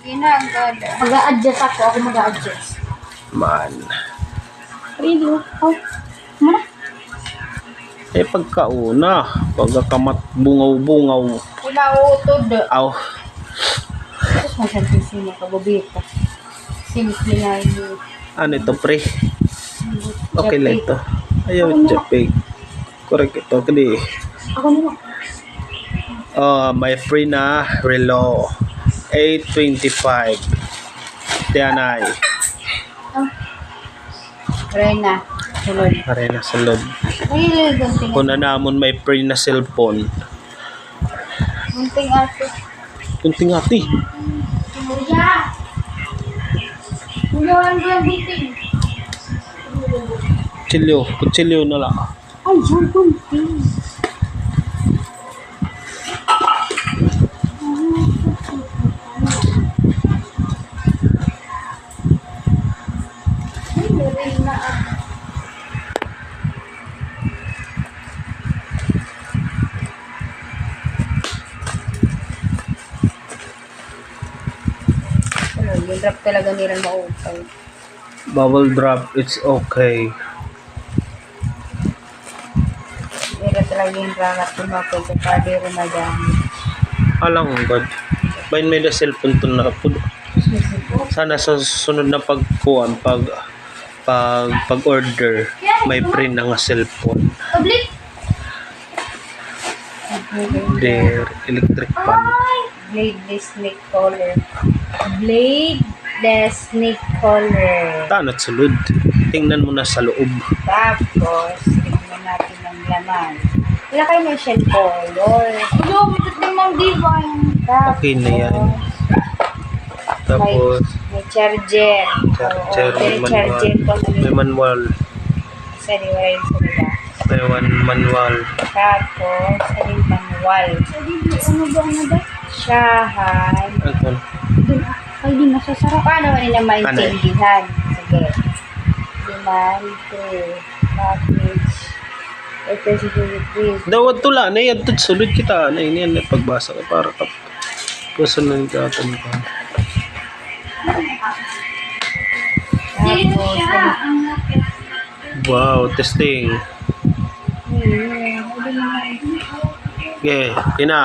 Yun na ang gada. Mag-a-adjust ako. Ako mag-a-adjust. Man. Really? Oh. Muna. Eh pagkauna, pagkakamat bungaw-bungaw. Pinautod. Aw, Tapos masyadong makababita. Simple nga yun. ano ito pre? Okay lang ito. Ayaw, Japig. Correct ito. Kadi, Ako naman. may free na relo. 825. Tiyanay. Rena. Sulod. Arena sa loob. Ay, gunting. Kung na namon may free na cellphone. Gunting ato. Kunting ati. Kuya! Kuya, ano yung gunting? Kutsilyo na lang. Ay, yan gunting. Rena. Yung drop talaga nila maupay. Bubble drop, it's okay. Nila talaga yung rakat yung mga pagkakadero na gamit. Alang God. Bain may da cellphone to na po. Sana sa sunod na pag-order may print na nga cellphone. Public! Their electric fan. Blade the snake collar. Blade the snake collar. Tanat sulod. Tingnan mo na sa loob. Tapos, tignan natin ang laman. Ilakay mo yung shell color. Ulo, may tatlong mga divine. Tapos, Okay na yan. Tapos, may charger. charger, Oo, may may charger manual. pa May manual. Sa wala yung salita. May one manual. Tapos, aling manual. Ano ba? Shahan. Ano? Ay, di masasarap. Paano nila maintindihan? Sige. Demand to package. Ito si Philippines. Dawad tula na yan. Sulod kita. Na yan. Pagbasa ko para ka. Kasunod ka ito. Tapos, Wow, testing. Okay, ina.